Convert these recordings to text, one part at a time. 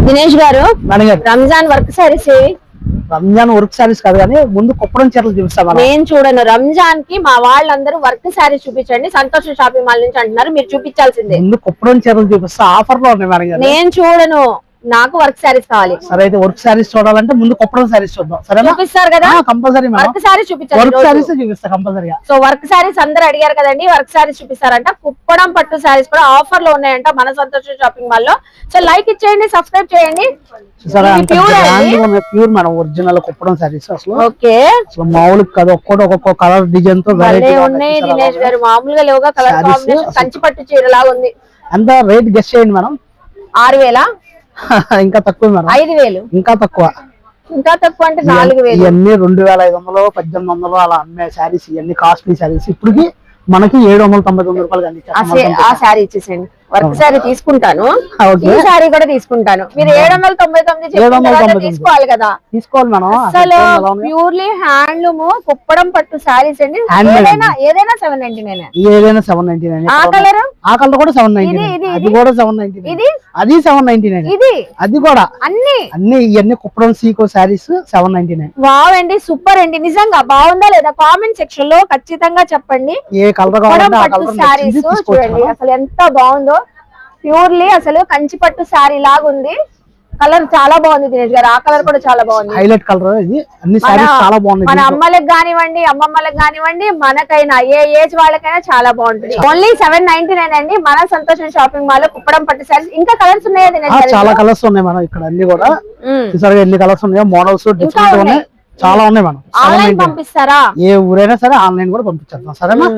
దినేష్ గారు Ramzan work saris Ramzan work saris కాదు కానీ ముందు కుప్పడం చీరలు చూపిస్తాం. నేను చూడను. రంజాన్ కి మా వాళ్ళందరూ వర్క్ సారీస్ చూపించండి సంతోషం షాపింగ్ మాల్ నుంచి అంటున్నారు. మీరు చూపించాల్సిందే. ముందు కుప్పడం చీరలు చూపిస్తా, ఆఫర్ లో ఉన్నాయి మేడం. నేను చూడను, నాకు వర్క్ సారీస్ కావాలి. సరే అయితే వర్క్ సారీస్ చూడాలంటే ముందు కుప్పడం సారీస్ చూద్దాం. సరే చూపిస్తారు కదా కంపల్సరీ. వర్క్ సారీస్ చూపించాలి. వర్క్ సారీస్ చూపిస్తా కంపల్సరీగా. సో వర్క్ సారీస్ అందరూ అడిగారు కదండి, వర్క్ సారీస్ చూపిస్తారంట. కుప్పడం పట్టు సారీస్ కూడా ఆఫర్ లో ఉన్నాయంట మన సంతోషం షాపింగ్ మాల్ లో. సో లైక్ ఇచ్చేయండి, సబ్స్క్రైబ్ చేయండి. Pure madam original Kuppadam saris అసలు. ఓకే అసలు మామూలుగా కాదు, ఒక్కొక్క కలర్ డిజైన్ తో ఉన్నాయి. దినేష్ గారు మామూలుగా లేవుగా కలర్ కాంబినేషన్ కంచి పట్టు చీర లాగా ఉంది. ఎంత రేట్ గెస్ చేయండి మేడం? 6000 ఇంకా తక్కువ మేడం. 5000 ఇంకా తక్కువ. ఇంకా తక్కువ అంటే 4000. ఇవన్నీ 2500 1800 అలా అమ్మే శారీస్, ఇవన్నీ కాస్ట్లీ శారీస్. ఇప్పటికి మనకి 799 రూపాయలు. ఆ శారీ ఇచ్చేసేయండి. వర్క్ శారీ తీసుకుంటాను, ఈ శారీ కూడా తీసుకుంటాను. మీరు 799 తీసుకోవాలి కదా. తీసుకోవాలి మేడం. అసలు ప్యూర్లీ హ్యాండ్లూమ్ కుప్పడం పట్టు శారీస్ అండి. ఏదైనా 799. ఏదైనా 799. ఆ కలర్ కూడా 799. అది కూడా 799. ఇది అది 799. ఇది అది కూడా అన్ని ఇవన్నీ కుప్పడం సీకో శారీస్ 799. వావ్ అండి, సూపర్ అండి. నిజంగా బాగుందా లేదా కామెంట్ సెక్షన్ లో ఖచ్చితంగా చెప్పండి. ఏ కలర్ కావాలంటే ఆ కలర్ శారీస్ చూడండి అసలు ఎంత బాగుందో. ప్యూర్లీ అసలు కంచి పట్టు శారీ లాగా ఉంది. కలర్ చాలా బాగుంది దినేష్ గారు. ఆ కలర్ కూడా చాలా బాగుంది. హైలైట్ కలర్ ఇది. అన్ని శారీస్ చాలా బాగున్నాయి. మన అమ్మలకు కానివ్వండి, అమ్మమ్మలకు కానివ్వండి, మనకైనా ఏ ఏజ్ వాళ్ళకైనా చాలా బాగుంటుంది. ఓన్లీ 799 అండి మన సంతోషం షాపింగ్ మాల్ లో కుప్పడం పట్టు శారీస్. ఇంకా కలర్స్ ఉన్నాయా దినేష్ గారు? చాలా కలర్స్ ఉన్నాయి మనం ఇక్కడ. అన్ని కూడా చూసారుగా ఎన్ని కలర్స్ ఉన్నాయో, మోడల్స్ డిఫరెంట్ ఉన్నాయి, చాలా ఉన్నాయి మనం. ఆన్లైన్ పంపిస్తారా? ఏ ఊరైనా సరే ఆన్లైన్ కూడా పంపించేద్దాం. సరేనా?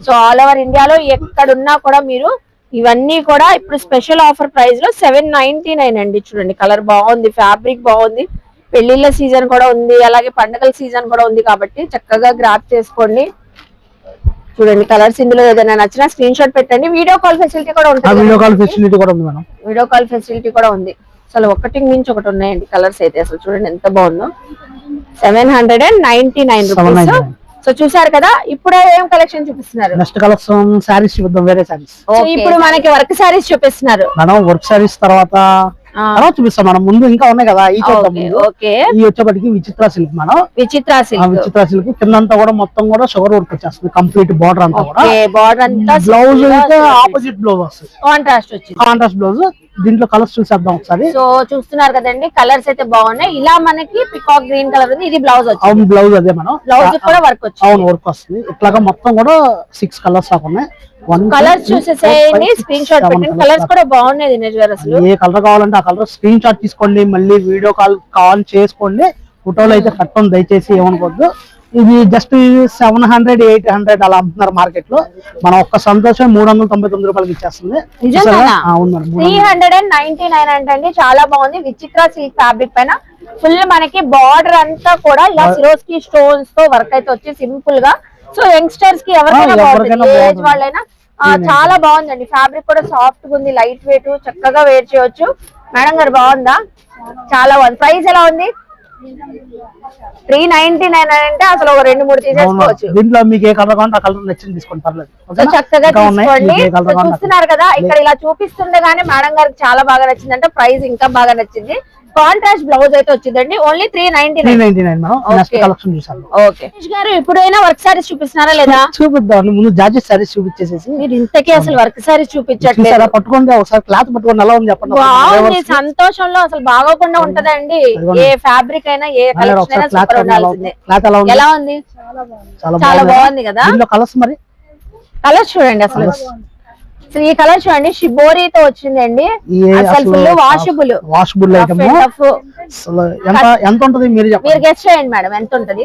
సో ఆల్ ఓవర్ ఇండియాలో ఎక్కడున్నా కూడా మీరు ఇవన్నీ కూడా ఇప్పుడు స్పెషల్ ఆఫర్ ప్రైస్ లో 799 అండి. చూడండి కలర్ బాగుంది, ఫ్యాబ్రిక్ బాగుంది. పెళ్లిళ్ళ సీజన్ కూడా ఉంది, అలాగే పండుగల సీజన్ కూడా ఉంది కాబట్టి చక్కగా గ్రాప్ చేసుకోండి. చూడండి కలర్స్ ఇందులో ఏదైనా నచ్చినా స్క్రీన్ షాట్ పెట్టండి. వీడియో కాల్ ఫెసిలిటీ కూడా ఉంటుంది. వీడియో కాల్ ఫెసిలిటీ కూడా ఉంది మేడం. వీడియో కాల్ ఫెసిలిటీ కూడా ఉంది. అసలు ఒకటి మించి ఒకటి ఉన్నాయండి కలర్స్ అయితే. అసలు చూడండి ఎంత బాగుందో. 799 రూపీస్. సో చూసారు కదా. ఇప్పుడే ఏం కలెక్షన్ చూపిస్తున్నారు? నెక్స్ట్ కలెక్షన్ సారీస్ చూద్దాం. వేరే సారీస్ ఇప్పుడు మనకి వర్క్ సారీస్ చూపిస్తున్నారు మనం. వర్క్ సారీస్ తర్వాత చూపిస్తాం మనం. ముందు ఇంకా ఉన్నాయి కదా, ఈ వచ్చేప్పటికి విచిత్ర సిల్క్ మనం. విచిత్ర సిల్క్ కిందంతా కూడా మొత్తం కూడా షుగర్ వర్క్ వచ్చేస్తుంది. కంప్లీట్ బార్డర్ అంతా కూడా. బార్డర్ అంతా బ్లౌజ్ అయితే ఆపోజిట్ బ్లౌజ్ వస్తుంది, కాంట్రాస్ట్ బ్లౌజ్. దీంట్లో కలర్స్ చూసేద్దాం ఒకసారి. సో చూస్తున్నారు కదండి కలర్స్ అయితే బాగున్నాయి. ఇలా మనకి పికాక్ గ్రీన్ కలర్ ఉంది. ఇది బ్లౌజ్ వచ్చింది. అవును బ్లౌజ్ అదే మనం. బ్లౌజ్ కూడా వర్క్ వచ్చింది. అవును వర్క్ వస్తుంది. ఇట్లాగా మొత్తం కూడా 6 కలర్స్ దాకా ఉన్నాయి. కలర్స్ చూసేసేయండి, స్క్రీన్ షాట్ పెట్టండి. కలర్స్ కూడా బాగున్నాయి దినేష్ గారు. అసలు ఏ కలర్ కావాలంటే ఆ కలర్ స్క్రీన్ షాట్ తీసుకోండి. మళ్ళీ వీడియో కాల్ చేసుకోండి. ఫోటోలు అయితే కట్టం దయచేసి ఏమనుకోవద్దు. ఇది జస్ట్ 700 800 అలా అమ్ముతున్నారు మార్కెట్ లో. మనం ఒక్క సంతోషం 399 రూపాయలకి ఇచ్చేస్తుంది. 399 అంటే చాలా బాగుంది. విచిత్ర సిల్క్ ఫ్యాబ్రిక్ పైన ఫుల్ మనకి బార్డర్ అంతా కూడా ఇలా సిరోస్కి స్టోన్స్ తో వర్క్ అయితే వచ్చి సింపుల్ గా. సో యంగ్స్టర్స్ కి ఎవరికైనా బాగుంటుంది, ఏజ్ వాళ్ళైనా చాలా బాగుందండి. ఫ్యాబ్రిక్ కూడా సాఫ్ట్ గా ఉంది, లైట్ వెయిట్, చక్కగా వేర్ చేయొచ్చు. మేడం గారు బాగుందా? చాలా బాగుంది. ప్రైస్ ఎలా ఉంది? 399 అంటే అసలు ఒక 2-3 తీసేసుకోవచ్చు. దీంట్లో మీకు ఏ కలర్ కావాలంటే ఆ కలర్ నచ్చింది తీసుకోండి, పర్లేదు. చక్కగా తీసుకోండి. చూస్తున్నారు కదా ఇక్కడ ఇలా చూపిస్తుండగానే మేడం గారికి చాలా బాగా నచ్చిందంటే ప్రైస్ ఇంకా బాగా నచ్చింది. కాంట్రాస్ట్ బ్లౌజ్ అయితే వచ్చిందండి. ఓన్లీ 399. ఓకే గారు ఇప్పుడైనా వర్క్ సారీస్ చూపిస్తున్నారా లేదా? చూపిద్దాం. ముందు జార్జెట్ సారీస్ చూపించేసేసి. మీరు ఇంతకీ అసలు వర్క్ సారీస్ చూపించట్లేదు. పట్టుకోండి ఒకసారి, క్లాత్ పట్టుకోండి ఎలా ఉంది చెప్పండి. సంతోషంలో అసలు బాగోకుండా ఉంటదండి. ఏ ఫ్యాబ్రిక్ అయినా ఏ కలెక్షన్ అయినా సూపర్ ఉండాల్సిందే. ఎలా ఉంది? చాలా బాగుంది కదా. కలర్స్ మరి కలర్స్ చూడండి. అసలు ఈ కలర్ చూడండి, షిబోరీతో వచ్చిందండి. అసలు ఫుల్ వాషబుల్ ఐటమ్. ఎంత ఉంటది మీరు గెస్ చేయండి మేడం, ఎంత ఉంటది?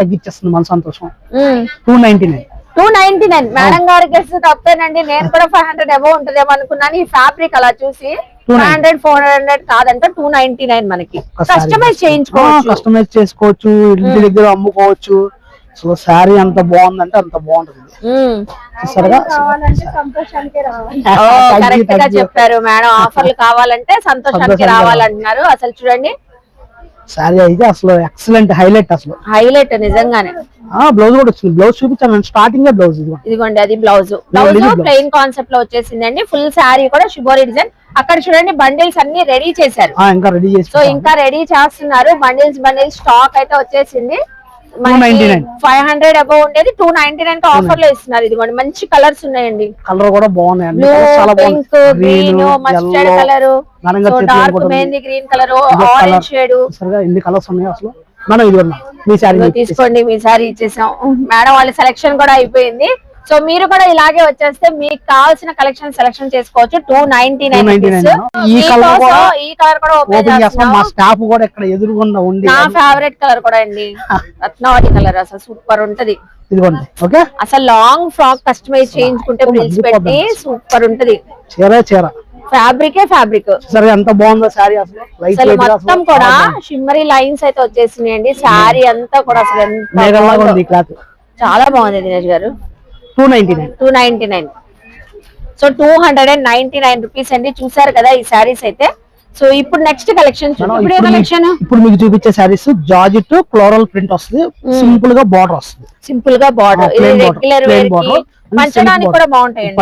తగ్గించేస్తుంది మన సంతోషం. 299. మేడం గారి గెస్ తప్పేనండి. నేను కూడా 500 అబౌవ్ ఉంటదేమో అనుకున్నాను. ఈ ఫ్యాబ్రిక్ అలా చూసి 500 400 కాదంట 299 మనకి. కస్టమైజ్ చేసుకోవచ్చు, ఇంటి దగ్గర అమ్ముకోవచ్చు. సో శారీ అంత బాగుందంటే అంత బాగుంటుంది. కరెక్ట్ గా చెప్పారు మేడం. ఆఫర్లు కావాలంటే సంతోషానికి రావాలంటున్నారు. అసలు చూడండి శారీ అయితే అసలు ఎక్సలెంట్ హైలైట్ నిజంగానే. బ్లౌజ్ కూడా వచ్చింది. బ్లౌజ్ చూపించాను స్టార్టింగ్ బ్లౌజ్ ఇదిగోండి, అది బ్లౌజ్ ప్లెయిన్ కాన్సెప్ట్ లో వచ్చేసిందండి. ఫుల్ శారీ కూడా షిబోరి డిజైన్. అక్కడ చూడండి బండిల్స్ అన్ని రెడీ చేశారు. ఇంకా రెడీ చేసి సో ఇంకా రెడీ చేస్తున్నారు. బండిల్స్ స్టాక్ అయితే వచ్చేసింది. 500 అబౌవ్ ఉండేది 299 కి ఆఫర్ లో ఇస్తున్నారు. ఇదిగోండి మంచి కలర్స్ ఉన్నాయండి. కలర్ కూడా బాగున్నాయి. Pink, green, mustard colour, dark mehndi green colour, orange shade, ఎన్ని కలర్స్ ఉన్నాయి అసలు. మనం ఇది మీ శారీ తీసుకోండి. మీ శారీ ఇచ్చేసాం మేడం. వాళ్ళ సెలక్షన్ కూడా అయిపోయింది. సో మీరు కూడా ఇలాగే వచ్చేస్తే మీకు కావాల్సిన కలెక్షన్ సెలెక్షన్ చేసుకోవచ్చు. 299. ఈ కలర్ కూడా ఓపెన్ చేస్తాం. మా స్టాఫ్ కూడా ఇక్కడ ఎదురుగుండా ఉండి, నా ఫేవరెట్ కలర్ కూడా అండి, రత్నావళి కలర్. అసలు సూపర్ ఉంటది. ఇదిగోండి ఓకే. అసలు లాంగ్ ఫ్రాక్ కస్టమైజ్ చేయించుకుంటే ప్రిల్స్ పెట్టి సూపర్ ఉంటది. చీర ఫ్యాబ్రిక్ సరే ఎంత బాగుందో శారీ అసలు. మొత్తం కూడా షిమ్మరీ లైన్స్ అయితే వచ్చేసినాయండి. శారీ అంతా కూడా అసలు ఎంత చాలా బాగుంది దినేష్ గారు. 299. సో 299 రూపీస్ అండి. చూసారు కదా ఈ శారీస్ అయితే. సో ఇప్పుడు నెక్స్ట్ కలెక్షన్ ఇప్పుడు మీకు చూపించే శారీస్ జార్జెట్ ఫ్లోరల్ ప్రింట్ వస్తుంది. సింపుల్ గా బార్డర్ వస్తుంది. రెగ్యులర్ వేర్ కి పంచడానికి కూడా బాగుంటాయండి.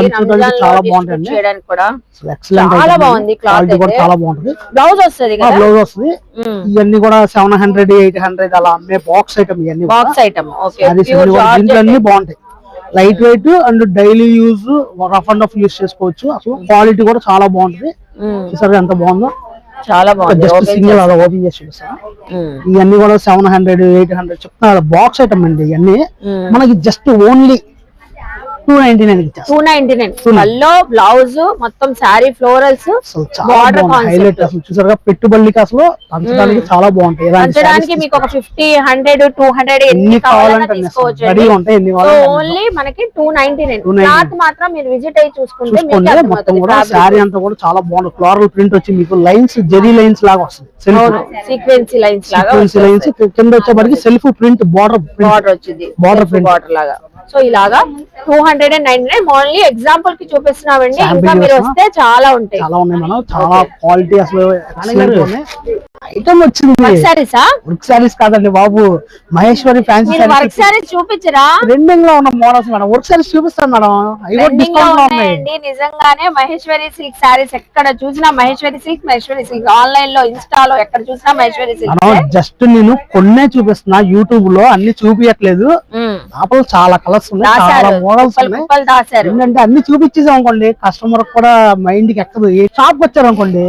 చాలా బాగుంటాయండి. చేయడానికి కూడా చాలా బాగుంది. క్లాత్ చాలా బాగుంటుంది. బ్లౌజ్ వస్తుంది. ఇవన్నీ కూడా 700, 800 అలా అమ్మే బాక్స్ ఐటమ్. ఇవన్నీ బాక్స్ ఐటమ్. అన్ని బాగుంటాయి. Light weight and daily use, rough and rough use చేసుకోవచ్చు. అసలు క్వాలిటీ కూడా చాలా బాగుంటుంది. చూసారు ఎంత బాగుందో. చాలా బాగుంది. జస్ట్ సింగిల్ అలా ఓపెన్ చేసి చూపిస్తాను. ఇవన్నీ కూడా 700, 800 చెప్తున్నా బాక్స్ ఐటమ్ అండి. ఇవన్నీ మనకి జస్ట్ ఓన్లీ 299. బ్లౌజ్ మొత్తం శారీ ఫ్లోరల్స్ బార్డర్ హైలైట్. అసలు చూసారుగా పెట్టుబడికి అసలు పంచడానికి చాలా బాగుంటాయి. పంచడానికి మీకు ఒక 50, 100, 200 ఎన్ని కావాలంటే తీసుకోవచ్చు. ఓన్లీ మనకి 299. క్లాత్ మాత్రం మీరు విజిట్ అయ్యి చూసుకుంటే మొత్తం కూడా శారీ అంతా కూడా చాలా బాగుంది. ఫ్లోరల్ ప్రింట్ వచ్చి మీకు లైన్స్ జెరీ లైన్స్ లాగా వస్తుంది. సీక్వెన్సీ లైన్స్ కింద వచ్చేప్పటికి సెల్ఫ్ ప్రింట్ బార్డర్ వచ్చింది. బార్డర్ లాగా. సో ఇలాగా 299. ఓన్లీ ఎగ్జాంపుల్ కి చూపిస్తున్నామండి. ఇంకా మీరు వస్తే చాలా ఉంటాయి. చాలా ఉన్నాయి మనం. చాలా క్వాలిటీ అసలు ఐటమ్ వచ్చింది. వర్క్ సారీస్ కాదండి బాబు, మహేశ్వరి ఫ్యాన్సీ వర్క్ సారీస్ చూపించరా? ట్రెండింగ్ లో ఉన్న మోడల్స్ మేడం. వర్క్ సారీస్ చూపిస్తాను మేడం. నిజంగానే మహేశ్వరి సిల్క్ సారీస్ ఎక్కడ చూసినా మహేశ్వరి సిల్క్. ఆన్లైన్ లో, ఇన్స్టాలో ఎక్కడ చూసినా మహేశ్వరి సిల్క్. జస్ట్ నేను కొన్నే చూపిస్తున్నా, యూట్యూబ్ లో అన్ని చూపించట్లేదు. లోపల చాలా కలర్స్ ఉన్నాయి, చాలా మోడల్స్ ఉన్నాయి. ఏంటంటే అన్ని చూపించేసాం అనుకోండి, కస్టమర్ కూడా మైండ్ కి ఎక్కదు. ఏ షాప్ వచ్చారు అనుకోండి,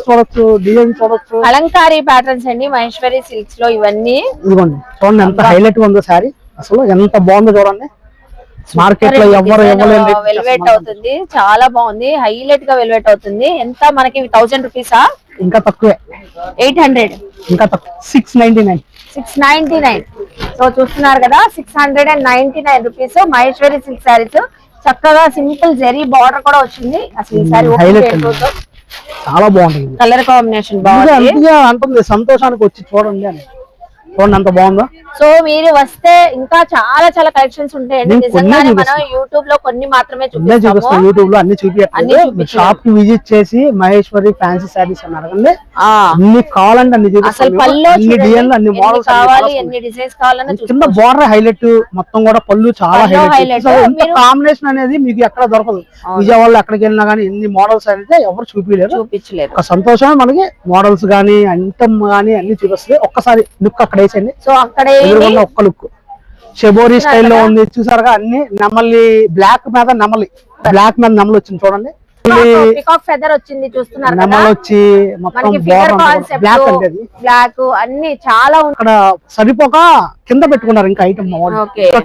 చూడొచ్చు, డిజైన్ చూడొచ్చు. అలంకారీ ప్యాటర్న్స్ అండి మహేశ్వరి సిల్క్స్ లో ఇవన్నీ. ఇదిగోండి చూడండి ఎంత హైలైట్ ఉందో శారీ. అసలు ఎంత బాగుందో చూడండి. మార్కెట్ లో ఎవరు వెల్వెట్ అవుతుంది. చాలా బాగుంది. హైలైట్ గా వెల్వెట్ అవుతుంది. ఎంత మనకి 1000 రూపీసా? ఇంకా తక్కువే, 800. ఇంకా తక్కువ 699. సో చూస్తున్నారు కదా, 699 రూపీస్ మహేశ్వరి సిల్క్ శారీస్. చక్కగా సింపుల్ జెరీ బార్డర్ కూడా వచ్చింది. అసలు ఈ సారీ చాలా బాగుంటుంది. కలర్ కాంబినేషన్ బాగుంది. అంటుంది సంతోషానికి వచ్చి చూడండి అని. చూడండి ఎంత బాగుందో. సో మీరు వస్తే ఇంకా చాలా చాలా కలెక్షన్స్ ఉంటాయండి. నిజంగానే మనం యూట్యూబ్ లో కొన్ని మాత్రమే చూపిస్తాం. యూట్యూబ్ లో అన్ని చూపించట్లేదు. షాప్ కి విజిట్ చేసి మహేశ్వరి ఫ్యాన్సీ శారీస్ అని అడగండి. అన్ని కావాలంటే అన్ని చూపిస్తాం. అన్ని డిజైన్లు, అన్ని మోడల్స్ కావాలి, ఎన్ని డిజైన్స్ కావాలన్నా కింద బార్డర్ హైలైట్. మొత్తం కూడా పళ్ళు చాలా హైలైట్. కాంబినేషన్ అనేది మీకు ఎక్కడ దొరకదు. విజయవాడలో ఎక్కడికి వెళ్ళినా గానీ ఎన్ని మోడల్స్ అయితే ఎవరు చూపించలేరు. ఒక సంతోషం మనకి. మోడల్స్ గానీ అంతం గానీ అన్ని చూపిస్తుంది. ఒక్కసారి లుక్ అక్కడ వేసండి. సో అక్కడ ఒక్క లుక్ షెబోరీ స్టైల్లో ఉంది. చూసారుగా అన్ని నెమలి బ్లాక్ మీద నెమలి వచ్చింది చూడండి. పికాక్ ఫెదర్ వచ్చింది చూస్తున్నారు. నెమలి వచ్చి మొత్తం బ్లాక్ అన్ని చాలా ఇక్కడ సరిపోక కింద పెట్టుకున్నారు. ఇంకా ఐటమ్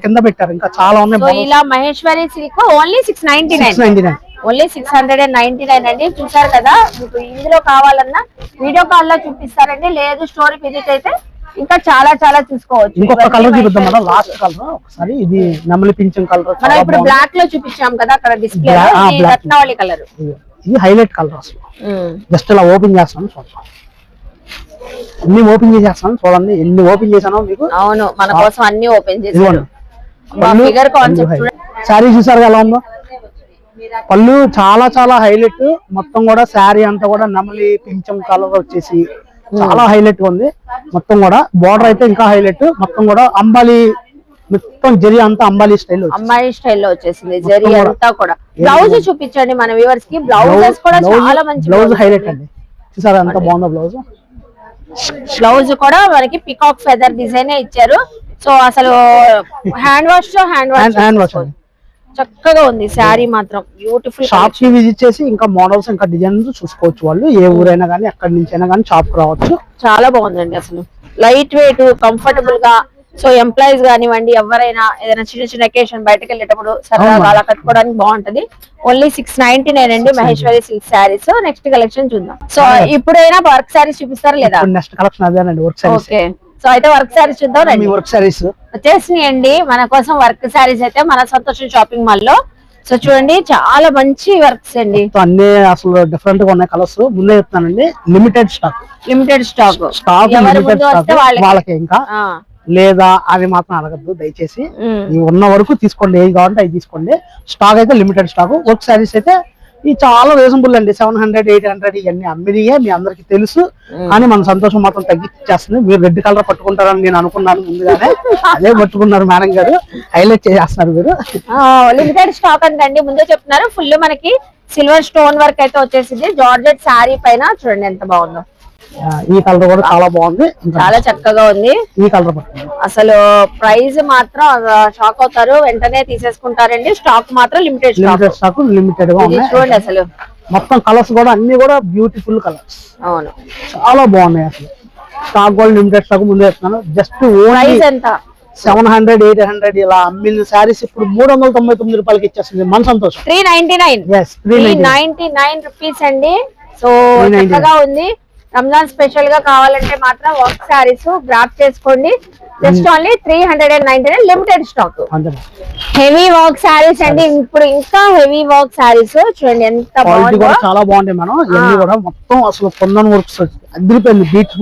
కింద పెట్టారు. ఇంకా చాలా ఉన్నాయి. ఇలా మహేశ్వరి సిల్క్ ఓన్లీ 699. ఓన్లీ 699 అండి. చూసారు కదా. మీకు ఇందులో కావాలన్నా వీడియో కాల్ లో చూపిస్తారండి. లేదు స్టోరీ విజిట్ అయితే ఇంకా చాలా చాలా చూసుకోవచ్చు. ఇంకొక కలర్ చూపిద్దాం మేడం. లాస్ట్ కలర్ ఒకసారి. ఇది నెమలి పింఛం కలర్. మనం ఇప్పుడు బ్లాక్ లో చూపించాం కదా అక్కడ డిస్ప్లే. రత్నావళి కలర్. ఇది హైలైట్ కలర్ అసలు. జస్ట్ ఇలా ఓపెన్ చేస్తాను చూడండి. అన్ని ఓపెన్ చేసేస్తాను చూడండి. ఎన్ని ఓపెన్ చేశానో మీకు. అవును, మన కోసం అన్ని ఓపెన్ చేశాను. ఫిగర్ కాన్సెప్ట్ శారీ చూసారు ఎలా ఉందో. పళ్ళు చాలా చాలా హైలైట్. మొత్తం కూడా శారీ అంతా కూడా నెమలి పింఛం కలర్ వచ్చేసి చాలా హైలైట్ గా ఉంది మొత్తం కూడా. బోర్డర్ అయితే ఇంకా హైలైట్, మొత్తం కూడా అంబాలి మొత్తం జరి అంతా అంబాలి స్టైల్, అమ్మాయి స్టైల్లో వచ్చేసింది జరీ అంతా కూడా. బ్లౌజ్ చూపించండి మన వ్యూవర్స్ కి, బ్లౌజెస్ కూడా చాలా మంచి బ్లౌజ్ హైలైట్ అండి. చూసారా ఎంత బాగుందో బ్లౌజ్. బ్లౌజ్ కూడా మనకి పికాక్ ఫెదర్ డిజైన్ ఇచ్చారు. సో అసలు హ్యాండ్ వాష్ చక్కగా ఉంది శారీ మాత్రం బ్యూటిఫుల్. షాప్ కి విజిట్ చేసి ఇంకా మోడల్స్ ఇంకా డిజైన్స్ చూసుకోవచ్చు వాళ్ళు. ఏ ఊరైనా కానీ ఎక్కడి నుంచి అయినా కానీ షాప్ కి రావచ్చు. చాలా బాగుందండి అసలు, లైట్ వెయిట్, కంఫర్టబుల్ గా. సో ఎంప్లాయీస్ కానివ్వండి, ఎవరైనా ఏదైనా చిన్న చిన్న అకేషన్ బయటకు వెళ్ళేటప్పుడు సరదాగా అలా కట్టుకోవడానికి బాగుంటది. ఓన్లీ 699 అండి Maheshwari silk saris. Next collection చూద్దాం. సో ఇప్పుడైనా వర్క్ శారీస్ చూపిస్తారా లేదా? నెక్స్ట్ కలెక్షన్ అదేనండి, వర్క్ శారీస్. ఓకే, సో అయితే వర్క్ శారీస్ చూద్దాం రండి. వర్క్ శారీస్ వచ్చేసినాయండి మన కోసం వర్క్ శారీస్ అయితే మన సంతోషం షాపింగ్ మాల్ లో. సో చూడండి చాలా మంచి వర్క్స్ అండి, అన్ని అసలు డిఫరెంట్ గా ఉన్నాయి కలర్స్. ముందే చెప్తానండి లిమిటెడ్ స్టాక్, వాళ్ళకి ఇంకా లేదా అది మాత్రం అడగద్దు దయచేసి. ఉన్న వరకు తీసుకోండి, ఏది కావాలంటే అది తీసుకోండి. స్టాక్ అయితే లిమిటెడ్ స్టాక్. వర్క్ శారీస్ అయితే ఈ చాలా రీజనబుల్ అండి, 700, 800 ఇవన్నీ అమ్మినియే మీ అందరికి తెలుసు. కానీ మన సంతోషం మాత్రం తగ్గించేస్తుంది. మీరు రెడ్ కలర్ పట్టుకుంటారని నేను అనుకున్నాను ముందుగానే, అదే పట్టుకున్నారు మేడం గారు, హైలైట్ చేసేస్తున్నారు మీరు. లిమిటెడ్ స్టాక్ అంటండి, ముందే చెప్తున్నారు. ఫుల్ మనకి సిల్వర్ స్టోన్ వర్క్ అయితే వచ్చేసింది జార్జెట్ శారీ పైన. చూడండి ఎంత బాగుందో. ఈ కలర్ కూడా చాలా బాగుంది, చాలా చక్కగా ఉంది. ఈ కలర్ అసలు ప్రైస్ మాత్రం షాక్ అవుతారు, వెంటనే తీసేసుకుంటారండి. స్టాక్ మాత్రం లిమిటెడ్ స్టాక్, లిమిటెడ్ గా ఉంది. చూడండి అసలు మొత్తం కలర్స్ కూడా అన్ని కూడా బ్యూటిఫుల్ కలర్స్. అవును, చాలా బాగున్నాయి అసలు. స్టాక్ కూడా లిమిటెడ్ స్టాక్ ముందే చెప్తున్నాను. జస్ట్ ప్రైస్ ఎంత 700, 800 ఇలా అమ్మిన శారీస్ ఇప్పుడు 399 రూపాయలకి ఇచ్చేస్తుంది మన సంతోషం. 399 రూపీస్ అండి. సో చక్కగా ఉంది. రంజాన్ స్పెషల్ గా కావాలంటే మాత్రం వర్క్ శారీస్ గ్రాప్ చేసుకోండి. Just only 399 limited stock. Heavy work saris అండి, ఇప్పుడు ఇంకా హెవీ వర్క్ శారీస్ చూడండి ఎంత బాగుందో. చాలా బాగుంటాయి మేడం. ఇవన్నీ కూడా మొత్తం అసలు కుందన్ వర్క్స్, అదిరిపోయింది. Bead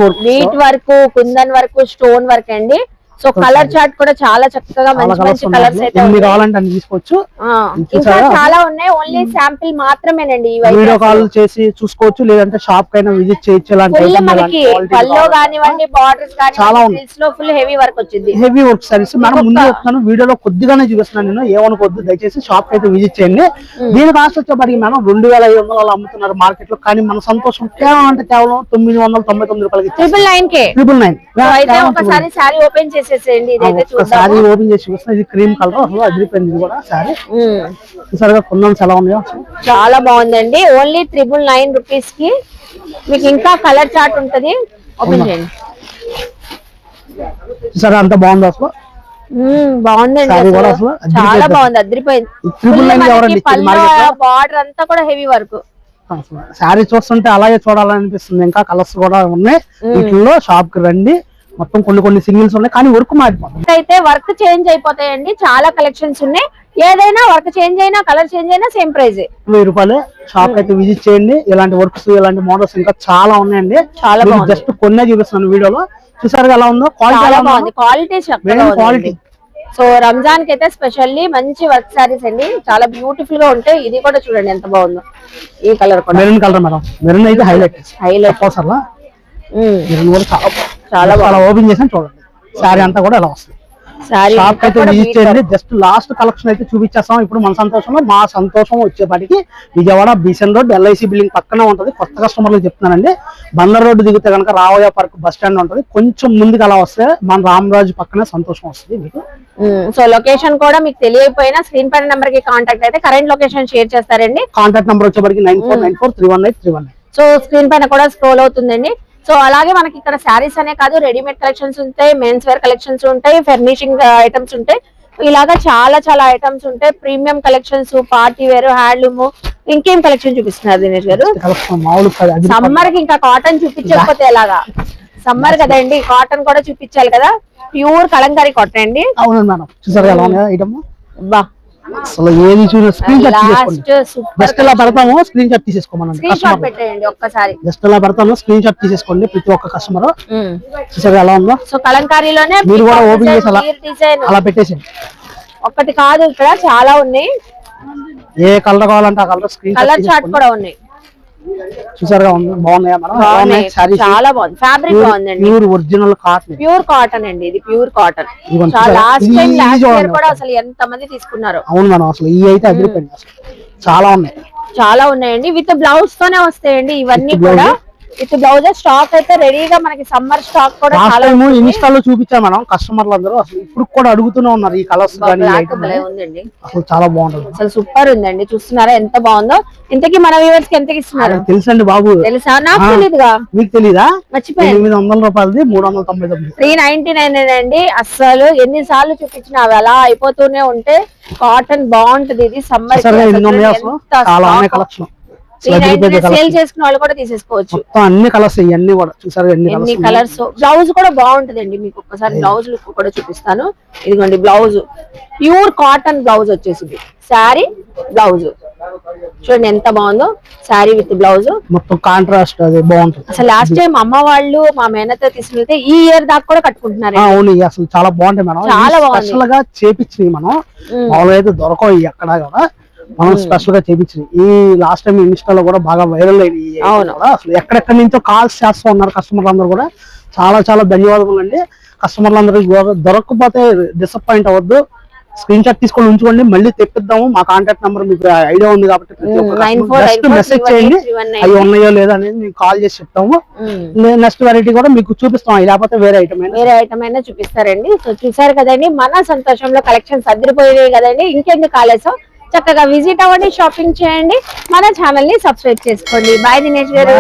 work, kundan work, stone work అండి. సో కలర్ చార్ట్ కూడా చాలా చక్కగా మంచి మంచి కలర్స్ అయితే కావాలంటే అన్ని తీసుకోవచ్చు. ఇంకా చాలా ఉన్నాయి, ఓన్లీ శాంపిల్ మాత్రమేనండి. వీడియో కాల్ చేసి చూసుకోవచ్చు, లేదంటే షాప్ కైనా విజిట్ చేయొచ్చు. మనకి పల్లో కానివ్వండి, బార్డర్స్ కానివ్వండి, ఫుల్ హెవీ వర్క్ వచ్చింది. హెవీ వర్క్ సారీస్ మేడం ముందు చెప్తాను, వీడియోలో కొద్దిగానే చూపిస్తున్నాను నేను, ఏమనుకోవద్దు దయచేసి. షాప్ అయితే విజిట్ చేయండి. దీని కాస్ట్ వచ్చేప్పటికి మేడం 2500 అలా అమ్ముతున్నారు మార్కెట్ లో. కానీ మన సంతోషం కేవలం అంటే కేవలం 999 రూపాయలకి 999. ఒకసారి శారీ ఓపెన్ చేసి సారీ ఓపెన్ చేసి చూస్తే ఇది క్రీమ్ కలర్, అసలు అదిరిపోయింది. ఇది కూడా సారీ సరిగా కొందాం ఎలా ఉన్నాయో. చాలా బాగుందండి. ఓన్లీ 999 రూపీస్ కి మీకు ఇంకా కలర్ చార్ట్ ఉంటది. ఓపెన్ చేయండి. సరే అంత బాగుంది అసలు. బాగుందండి, చాలా బాగుంది, అదిరిపోయింది. బార్డర్ అంతా కూడా హెవీ వర్క్. శారీ చూస్తుంటే అలాగే చూడాలనిపిస్తుంది. ఇంకా కలర్స్ కూడా ఉన్నాయి వీటిలో. షాప్ కి రండి, మొత్తం కొన్ని సింగిల్స్ ఉన్నాయి కానీ వర్క్ మారిపోతుంది. అయితే వర్క్ చేంజ్ అయిపోతాయండి, చాలా కలెక్షన్స్ ఉన్నాయి. ఏదైనా వర్క్ చేంజ్ అయినా కలర్ చేంజ్ అయినా సేమ్ ప్రైస్ 1000 రూపాయలు. షాప్ అయితే విజిట్ చేయండి. ఇలాంటి వర్క్స్, ఇలాంటి మోడల్స్ ఇంకా చాలా ఉన్నాయండి. చాలా బాగుంది. జస్ట్ కొన్నే చూపిస్తున్నాను వీడియోలో. చూసారు ఎలా ఉందో, క్వాలిటీ. సో రంజాన్ కి అయితే స్పెషల్లీ మంచి వర్క్ సారీస్ అండి, చాలా బ్యూటిఫుల్ గా ఉంటాయి. ఇది కూడా చూడండి ఎంత బాగుందో. ఈ కలర్ కూడా మెరూన్ కలర్ మేడం. మెరూన్ అయితే హైలైట్. చాలా చాలా ఓపెన్ చేసాను చూడండి. శారీ అంతా కూడా ఎలా వస్తుంది. షాప్ అయితే విజిట్ చేయండి. జస్ట్ లాస్ట్ కలెక్షన్ అయితే చూపించేస్తాం ఇప్పుడు మన సంతోషంలో. మా సంతోషం వచ్చేపాటికి విజయవాడ బీసెన్ రోడ్ LIC బిల్డింగ్ పక్కనే ఉంటది. కొత్త కస్టమర్లకు చెప్తున్నానండి, బందర్ రోడ్డు దిగితే కనుక రావయ్య పార్క్ బస్ స్టాండ్ ఉంటది. కొంచెం ముందుకు అలా వస్తే మన రామరాజు పక్కనే సంతోషం వస్తుంది మీకు. సో లొకేషన్ కూడా మీకు తెలియకపోయినా స్క్రీన్ పైన నెంబర్ కి కాంటాక్ట్ అయితే కరెంట్ లొకేషన్ షేర్ చేస్తారండి. కాంటాక్ట్ నెంబర్ వచ్చేప్పటికి 9494318319. సో స్క్రీన్ పైన కూడా స్క్రోల్ అవుతుందండి. సో అలాగే మనకి ఇక్కడ శారీస్ అనే కాదు, రెడీమేడ్ కలెక్షన్స్ ఉంటాయి, మెన్స్ వేర్ కలెక్షన్స్ ఉంటాయి, ఫర్నిషింగ్ ఐటమ్స్ ఉంటాయి. ఇలాగా చాలా చాలా ఐటమ్స్ ఉంటాయి. Premium collections, party wear, handloom. ఇంకేం కలెక్షన్ చూపిస్తున్నారు దినేష్ గారు? సమ్మర్ కి ఇంకా కాటన్ చూపించకపోతే ఎలాగా? సమ్మర్ కదండి, కాటన్ కూడా చూపించాలి కదా. ప్యూర్ కలంకారీ కాటన్ అండి. అవును మేడం. చూసారు ఎలా ఉంది ఐటమ్? బా అసలు ఏది చూడ స్క్రీన్ షాట్ తీసుకోండి. జస్ట్ ఇలా పెడతాము, స్క్రీన్ షాట్ తీసేసుకోమనండి. స్క్రీన్ షాట్ పెట్టండి ఒక్కసారి. జస్ట్ ఇలా పెడతాము, స్క్రీన్ షాట్ తీసేసుకోండి ప్రతి ఒక్క కస్టమర్. చూసారు ఎలా ఉందో? సో కలంకారీలోనే మీరు కూడా ఓపెన్ చేసి అలా పెట్టేసేయండి. ఒక్కటి కాదు, ఇక్కడ చాలా ఉన్నాయి. ఏ కలర్ కావాలంటే ఆ కలర్ స్క్రీన్ కలర్ చార్ట్ కూడా ఉన్నాయి. చూసారుగా బాగున్నాయా మేడం? బాగున్నాయి, సారీస్ చాలా బాగుంది, ఫ్యాబ్రిక్ బాగుందండి, pure original cotton. Pure cotton అండి, ఇది ప్యూర్ కాటన్. ఇదిగోండి చాలా చూసారా? లాస్ట్ టైం ఇది లాస్ట్ ఇయర్ చూడండి కూడా ఒకసారి. అసలు ఎంత మంది తీసుకున్నారు. అవును మేడం, అసలు ఈ అయితే అదిరిపోయింది అసలు. చాలా ఉన్నాయి, చాలా ఉన్నాయండి, విత్ బ్లౌజ్ తోనే వస్తాయండి ఇవన్నీ With కూడా. blouse. విత్ బ్లౌజ్ స్టాక్ అయితే రెడీగా మనకి సమ్మర్ స్టాక్ కూడా లాస్ట్ చాలా టైం ఉంది. ఇన్స్టాలో చూపించాం మేడం, కస్టమర్లు అందరూ అసలు ఇప్పుడు కూడా అడుగుతూనే ఉన్నారు ఈ కలర్స్ కానీ ఈ బ్లాక్ ఐటమ్ భలే ఉందండి, అసలు చాలా బాగుంటుంది. అసలు సూపర్ ఉందండి. చూస్తున్నారా ఎంత బాగుందో? ఇంతకీ మన వ్యూవర్స్ కి ఎంతకి ఇస్తున్నారు తెలుసండి బాబు, తెలుసా? నాకు ఆ. తెలీదుగా, మీకు తెలీదా? మర్చిపోయాను. 800 రూపాయలది 399. 399 అండి. అస్సలు ఎన్నిసార్లు చూపించినా అవి అలా అయిపోతూనే ఉంటే, కాటన్ బాగుంటది ఇది సమ్మర్ కి. చూసారుగా అసలు ఎన్ని ఉన్నాయో ఎంత అసలు, చాలా ఉన్నాయి stock. కలెక్షన్. 399 సేల్ చేసుకున్న వాళ్ళు కూడా తీసేసుకోవచ్చు. మొత్తం అన్ని కలర్స్ ఇవన్నీ కూడా చూసారు ఎన్ని ఎన్ని కలర్స్. కలర్స్. బ్లౌజ్ కూడా బాగుంటదండి, మీకు ఒక్కసారి బ్లౌజ్ లుక్ కూడా చూపిస్తాను. ఇదిగోండి బ్లౌజ్, ప్యూర్ కాటన్ బ్లౌజ్ వచ్చేసింది, శారీ బ్లౌజ్ చూడండి ఎంత బాగుందో, శారీ విత్ బ్లౌజ్. మొత్తం కాంట్రాస్ట్ అది బాగుంటుంది. అసలు లాస్ట్ టైం అమ్మ వాళ్ళు మా మేనతో తీసుకెళ్తే ఈ ఇయర్ దాకా కూడా కట్టుకుంటున్నారు. అవును, ఇవి అసలు చాలా బాగుంటాయి మేడం, చాలా బాగుంది. స్పెషల్ గా చేపించినవి మనం. మామూలుగా అయితే దొరకవు ఇవి ఎక్కడ కూడా, మనం స్పెషల్ గా చేపించినవి. ఈ లాస్ట్ టైం ఇన్స్టాలో కూడా బాగా వైరల్ అయినాయి. అవును, అసలు ఎక్కడెక్కడి నుంచో కాల్స్ చేస్తూ ఉన్నారు కస్టమర్లు అందరూ కూడా. చాలా చాలా ధన్యవాదములు అండి. కస్టమర్లు అందరికి దొరకకపోతే డిసప్పాయింట్ అవ్వద్దు, స్క్రీన్ షాట్ తీసుకొని ఉంచుకోండి, మళ్ళీ తెప్పిద్దాము. మా కాంటాక్ట్ నెంబర్ మీకు ఐడియా ఉంది కాబట్టి జస్ట్ మెసేజ్ చేయండి, అవి ఉన్నాయో లేదా అనేది మీకు కాల్ చేసి చెప్తాము. నెక్స్ట్ వెరైటీ కూడా మీకు చూపిస్తాం, లేకపోతే వేరే ఐటమ్ అయినా చూపిస్తారండి. సో చూసారు కదండి, మన సంతోషంలో కలెక్షన్స్ అదిరిపోయాయి కదండి. ఇంకెందుకు ఆలస్యం, చక్కగా విజిట్ అవ్వండి, షాపింగ్ చేయండి, మన ఛానల్ ని సబ్స్క్రైబ్ చేసుకోండి. బాయ్ దినేష్ గారు.